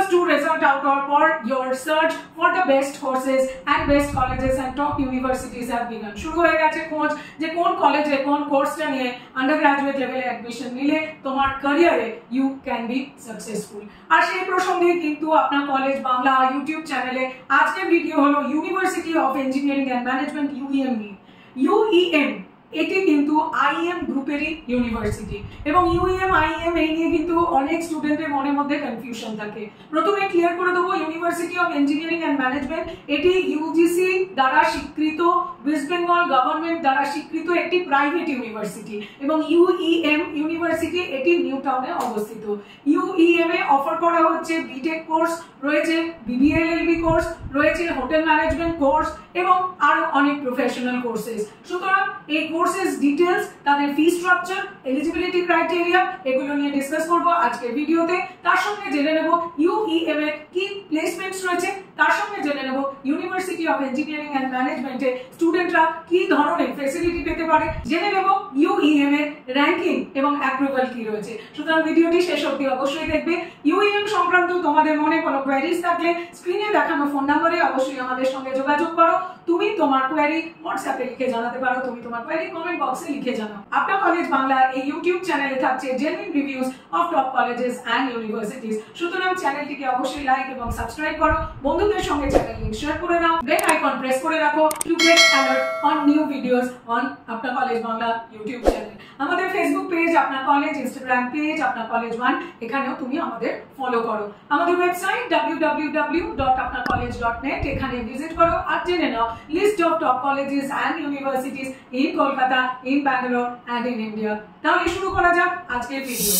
+2 result out for your search for the best courses and best colleges and top universities have begun. শুরু হয়ে গেছে খোঁজ যে কোন কলেজে কোন কোর্সটা নিয়ে আন্ডারগ্র্যাজুয়েট লেভেলে অ্যাডমিশন নিলে তোমার ক্যারিয়ারে ইউ ক্যান বি সাকসেসফুল। আর সেই প্রসঙ্গে কিন্তু আপনার কলেজ বাংলা ইউটিউব চ্যানেলে আজকের ভিডিও হলো university of engineering and Management UEM নিয়ে। ইউইএম এটি কিন্তু আইএম গ্রুপেরই ইউনিভার্সিটি এবং ইউইএম আইএম এই নিয়ে কিন্তু অনেক স্টুডেন্টের মনের মধ্যে কনফিউশন থাকে। প্রথমে ক্লিয়ার করে দেবো, university of engineering and Management এটি ইউজিসি দ্বারা স্বীকৃত, ওয়েস্ট বেঙ্গল গভর্নমেন্ট দ্বারা স্বীকৃত একটি প্রাইভেট ইউনিভার্সিটি এবং ইউইএম ইউনিভার্সিটি এটি নিউ টাউনে অবস্থিত। ইউইএম এ অফার করা হচ্ছে বিটেক কোর্স, রয়েছে বিবিএলএলবি কোর্স, রয়েছে হোটেল ম্যানেজমেন্ট কোর্স এবং আরো অনেক প্রফেশনাল কোর্সেস। সুতরাং এই কোর্সেস ডিটেইলস, তাদের ফি স্ট্রাকচার, এলিজিবিলিটি ক্রাইটেরিয়া এগুলো নিয়ে ডিসকাস করব আজকের ভিডিওতে। তার সঙ্গে জেনে নেব ইউইএম এর কি প্লেসমেন্টস রয়েছে, তার সঙ্গে জেনে নেব ইউনিভার্সিটি অফ ইঞ্জিনিয়ারিং অ্যান্ড ম্যানেজমেন্টে স্টুডেন্টরা কি ধরনের ফ্যাসিলিটি পেতে পারে, জেনে নেব ইউইএম এর র‍্যাঙ্কিং এবং অ্যাপ্রুভাল কি রয়েছে। সুতরাং ভিডিওটি শেষ অবধি অবশ্যই দেখবে। ইউইএম সংক্রান্ত তোমাদের মনে কোনো কোয়েরিজ থাকলে স্ক্রিনে দেখানো ফোন নম্বরে অবশ্যই আমাদের সঙ্গে যোগাযোগ করো। তুমি তোমার কোয়েরি হোয়াটসঅ্যাপে লিখে জানাতে পারো, তুমি তোমার কোয়েরি কমেন্ট বক্সে লিখে জানাও। আপনার কলেজ বাংলা এই ইউটিউব চ্যানেলে থাকছে genuine reviews of top colleges and universities. সুতরাং চ্যানেলটিকে অবশ্যই লাইক এবং সাবস্ক্রাইব করো, বন্ধুদের সঙ্গে চ্যানেল লিংক শেয়ার করে নাও, বেল আইকন প্রেস করে রাখো to get alert on new videos on আপনার কলেজ বাংলা ইউটিউব চ্যানেল। আমাদের ফেসবুক পেজ আপনার কলেজ, ইনস্টাগ্রাম পেজ আপনার কলেজ ওয়ান, এখানেও তুমি আমাদের ফলো করো। আমাদের ওয়েবসাইট www.apnarcollege.net, এখানে ভিজিট করো আর জেনে নাও list of top colleges and universities in Kolkata, in Bangalore and in India. তাহলে শুরু করা যাক আজকের video.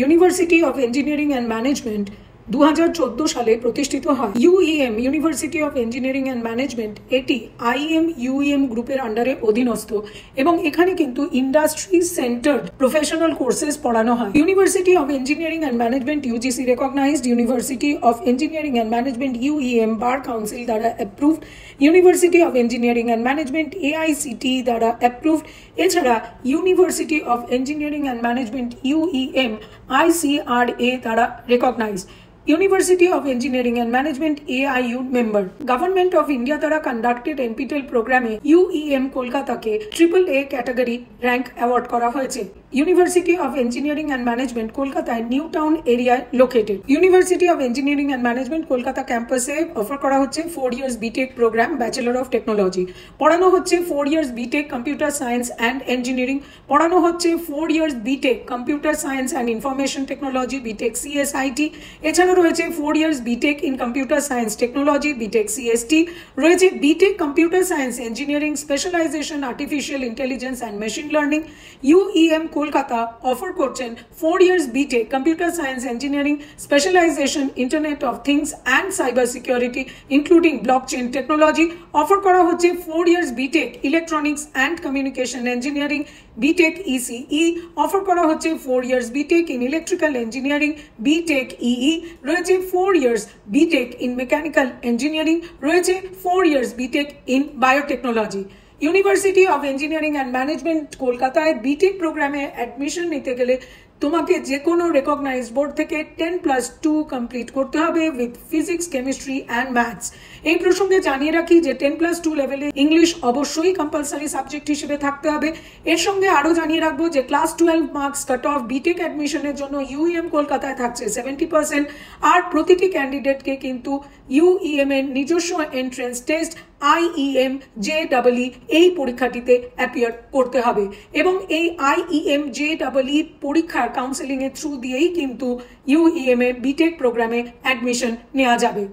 University of engineering and Management 2014 সালে প্রতিষ্ঠিত হয়। UEM University of engineering and Management এটি আইএম ইউইএম গ্রুপের আন্ডারে অধীনস্থ এবং এখানে কিন্তু ইন্ডাস্ট্রি সেন্টার্ড প্রফেশনাল কোর্সেস পড়ানো হয়। University of engineering and Management UGC recognised, University of engineering and Management UEM Bar Council দ্বারা approved, University of engineering and Management AICTE দ্বারা অ্যাপ্রুভড। এছাড়া University of engineering and Management UEM ICRA দ্বারা recognised. University of Engineering and Management AIU member. Government of India দ্বারা conducted NPTEL প্রোগ্রামে UEM কলকাতাকে AAA category rank award করা হয়েছে। University of Engineering and Management কলকাতায় New Town এরিয়ায় located. University of Engineering and Management Kolkata ক্যাম্পাসে offer করা হচ্ছে 4 years BTech প্রোগ্রাম, ব্যাচেলর অফ টেকনোলজি। পড়ানো হচ্ছে 4 years BTech computer science and engineering, পড়ানো হচ্ছে 4 years BTech computer science and information technology, BTech CSIT। এছাড়া রয়েছে 4 years BTech in computer science technology, BTech CST। রয়েছে BTech computer science engineering specialisation artificial intelligence and machine learning. UEM Kolkata offer করছেন 4 years BTech computer science engineering specialisation internet of things and cyber security including blockchain technology. অফার করা হচ্ছে 4 years BTech electronics and communication engineering, BTech ECE। অফার করা হচ্ছে 4 years BTech in electrical engineering, BTech EE। রয়েছে 4 years BTech in mechanical engineering, রয়েছে 4 years BTech in biotechnology. University of engineering and management কলকাতায় B Tech প্রোগ্রামে অ্যাডমিশন নিতে গেলে তোমাকে যে কোনো রেকগনাইজড বোর্ড থেকে 10+2 কমপ্লিট করতে হবে with physics, chemistry and maths. এই প্রসঙ্গে জানিয়ে রাখি যে 10+2 লেভেলে ইংলিশ অবশ্যই কম্পালসারি সাবজেক্ট হিসেবে থাকতে হবে। এর সঙ্গে আরও জানিয়ে রাখবো যে class 12 marks cut off BTech অ্যাডমিশনের জন্য ইউইএম কলকাতায় থাকছে 70%। আর প্রতিটি ক্যান্ডিডেটকে কিন্তু ইউইএম এর নিজস্ব এন্ট্রেন্স টেস্ট IEM JEE এই পরীক্ষাটিতে অ্যাপিয়ার করতে হবে এবং এই IEM JEE পরীক্ষার কাউন্সেলিং এর থ্রু দিয়েই কিন্তু ইউইএম এ বিটেক প্রোগ্রামে অ্যাডমিশন নেওয়া যাবে।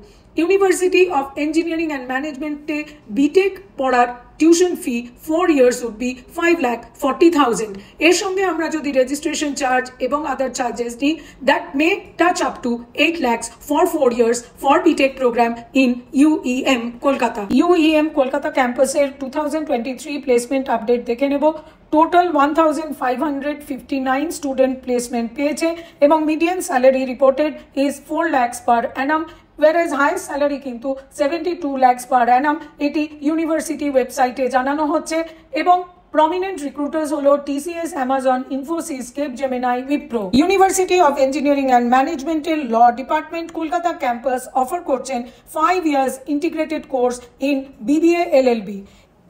ইউনিভার্সিটি অফ ইঞ্জিনিয়ারিং অ্যান্ড ম্যানেজমেন্টে বিটেক পড়ার tuition fee 4 years would be 5,40,000। এর সঙ্গে আমরা যদি রেজিস্ট্রেশন চার্জ এবং আদার চার্জেস নিই, that may touch up to 8 lakhs for 4 years for BTech program in UEM Kolkata. UEM Kolkata ক্যাম্পাসের 2023 প্লেসমেন্ট আপডেট দেখে নেব। টোটাল 1559 স্টুডেন্ট প্লেসমেন্ট পেয়েছে এবং median salary reported is 4 lakhs per annum, whereas highest salary কিন্তু 72 lakhs per annum। এটি university ওয়েবসাইটে জানানো হচ্ছে এবং প্রমিনেন্ট রিক্রুটার্স হলো TCS, Amazon, Infosys, Capgemini, Wipro. University of engineering and ম্যানেজমেন্টের law department Kolkata campus offer করছেন 5 years integrated course in BBA LLB.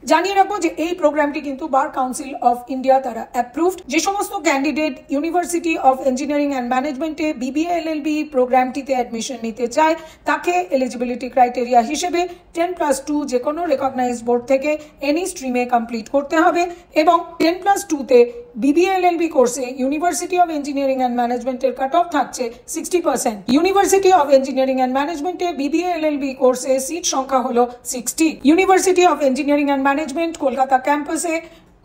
জানিয়ে রাখবো যে এই প্রোগ্রামটি কিন্তু বার কাউন্সিল অফ ইন্ডিয়া দ্বারা অ্যাপ্রুভড। যে সমস্ত candidate University of engineering and ম্যানেজমেন্টে বিবিএ এলএলবি প্রোগ্রামটিতে অ্যাডমিশন নিতে চায় তাকে এলিজিবিলিটি ক্রাইটেরিয়া হিসেবে 10+2 যে কোনো রেকগনাইজড বোর্ড থেকে এনি স্ট্রিমে কমপ্লিট করতে হবে এবং 10+2-তে বিবিএ এলএলবি কোর্সে ইউনিভার্সিটি অফ ইঞ্জিনিয়ারিং অ্যান্ড ম্যানেজমেন্টের কাট অফ থাকছে 60%। ইউনিভার্সিটি অফ ইঞ্জিনিয়ারিং অ্যান্ড ম্যানেজমেন্টে বিবিএ এলএলবি কোর্সে সিট সংখ্যা হলো 60। University of engineering and Management Kolkata ক্যাম্পাসে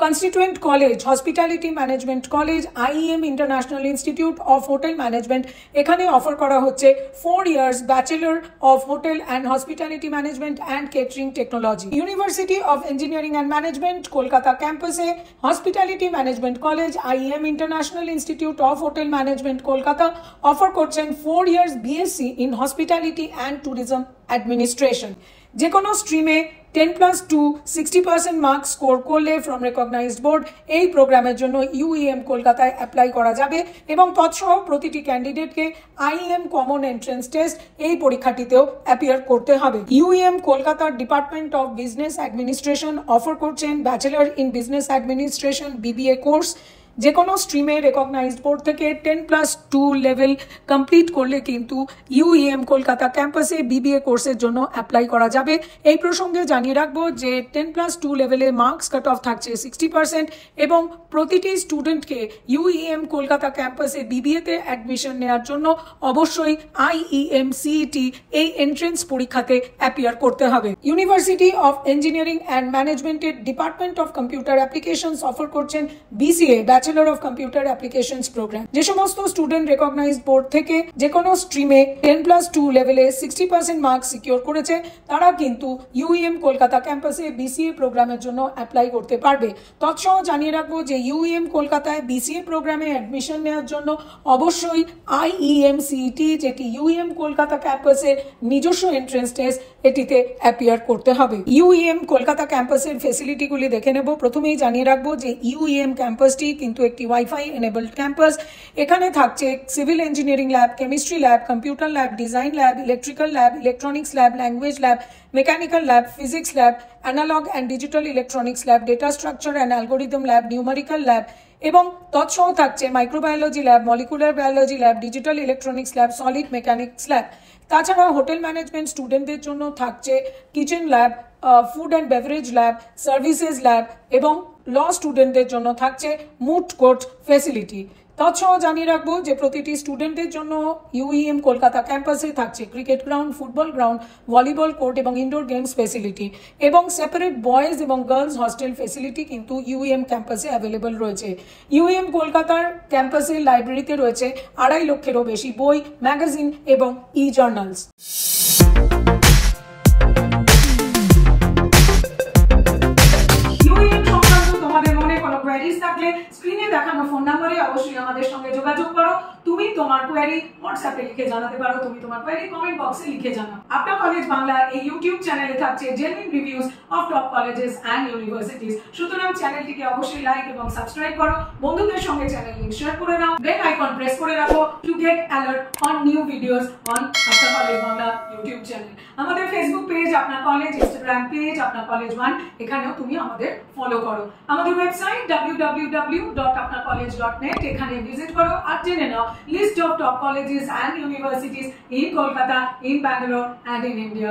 constituent college, hospitality management college, IM international institute of hotel Management, এখানে offer করা হচ্ছে 4 years bachelor of hotel and hospitality management and catering technology. University of engineering and Management Kolkata ক্যাম্পাসে hospitality management college, IM international institute of hotel management Kolkata offer করছেন 4 years BSc in hospitality and tourism administration. যে কোনো স্ট্রিমে 10+2 60% marks score করলে from recognised board এই প্রোগ্রামের জন্য UEM কলকাতায় অ্যাপ্লাই করা যাবে এবং তৎসহ প্রতিটি ক্যান্ডিডেটকে আইএম কমন এন্ট্রেন্স টেস্ট এই পরীক্ষাটিতেও অ্যাপিয়ার করতে হবে। ইউইএম কলকাতার department of business administration offer করছেন bachelor in business administration BBA course. যে কোনো স্ট্রিমে রেকগনাইজড বোর্ড থেকে 10+2 লেভেল কমপ্লিট করলে কিন্তু ইউইএম কলকাতা ক্যাম্পাসে বিবিএ কোর্সের জন্য অ্যাপ্লাই করা যাবে। এই প্রসঙ্গে জানিয়ে রাখবো যে 10+2 লেভেলে মার্কস কাট অফ থাকছে 60% এবং প্রতিটি স্টুডেন্টকে ইউইএম কলকাতা ক্যাম্পাসে বিবিএতে অ্যাডমিশন নেওয়ার জন্য অবশ্যই আইইএম সিইটি এই এন্ট্রেন্স পরীক্ষাতে অ্যাপিয়ার করতে হবে। ইউনিভার্সিটি অফ ইঞ্জিনিয়ারিং অ্যান্ড ম্যানেজমেন্টের department of computer applications offer করছেন BCA bachelor of computer applications programme. যে সমস্ত স্টুডেন্ট রেকগনাইজড বোর্ড থেকে যে কোনো স্ট্রিমে 10+2 লেভেলে 60% মার্কস সিকিউর করেছে তারা কিন্তু ইউইএম কলকাতা ক্যাম্পাসে বিসিএ প্রোগ্রামের জন্য অ্যাপ্লাই করতে পারবে। তৎসহ জানিয়ে রাখবো যে ইউইএম কলকাতায় বিসিএ প্রোগ্রামে অ্যাডমিশন নেওয়ার জন্য অবশ্যই আইইএম সিইটি, যেটি ইউইএম কলকাতা ক্যাম্পাসের নিজস্ব এন্ট্রেন্স টেস্ট, এটিতে অ্যাপিয়ার করতে হবে। ইউইএম কলকাতা ক্যাম্পাসের ফেসিলিটিগুলি দেখে নেব। প্রথমেই জানিয়ে রাখবো যে ইউইএম ক্যাম্পাসটি কিন্তু একটি ওয়াইফাই এনেবলড ক্যাম্পাস। এখানে থাকছে civil engineering lab, chemistry lab, computer lab, design lab, electrical lab, electronics lab, language lab, mechanical lab, physics lab, analog and digital electronics lab, data structure and algorithm lab, numerical lab এবং তৎসহ থাকছে microbiology lab, molecular biology lab, digital electronics lab, solid mechanics lab. তাছাড়া hotel management স্টুডেন্টদের জন্য থাকছে kitchen lab, food and beverage lab, services lab এবং law স্টুডেন্টদের জন্য থাকছে মুড কোর্ট ফেসিলিটি। তৎসহ জানিয়ে রাখবো যে প্রতিটি স্টুডেন্টের জন্য ইউইএম কলকাতা ক্যাম্পাসে থাকছে cricket ground, football ground, volleyball court এবং ইনডোর গেমস ফেসিলিটি এবং সেপারেট বয়েজ এবং গার্লস হস্টেল ফেসিলিটি কিন্তু ইউইএম ক্যাম্পাসে অ্যাভেলেবল রয়েছে। ইউইএম কলকাতার ক্যাম্পাসে লাইব্রেরিতে রয়েছে 2.5 লক্ষেরও বেশি বই, ম্যাগাজিন এবং ই জার্নালস। থাকলে স্ক্রিনে দেখানো ফোন নাম্বারে অবশ্যই আমাদের সঙ্গে যোগাযোগ করো। তুমি তোমার কোয়েরি হোয়াটসঅ্যাপে লিখে জানাতে পারো, তুমি তোমার কোয়েরি কমেন্ট বক্সে লিখে জানাও। আপনার কলেজ বাংলা এই ইউটিউব চ্যানেলে থাকছে genuine reviews of top colleges and universities. সুতরাং চ্যানেলটিকে অবশ্যই লাইক এবং সাবস্ক্রাইব করো, বন্ধুদের সঙ্গে চ্যানেল লিংক শেয়ার করে নাও, বেল আইকন প্রেস করে রাখো to get alert on new videos on আপনার কলেজ বাংলা ইউটিউব চ্যানেল। আমাদের ফেসবুক পেজ আপনার কলেজ, ইনস্টাগ্রাম পেজ আপনার কলেজ 1, এখানেও তুমি আমাদের ফলো করো। আমাদের ওয়েবসাইট www.apnacollege.net, এখানে ভিজিট করো আর জেনে নাও list of top colleges and universities in Kolkata, in Bangalore and in India.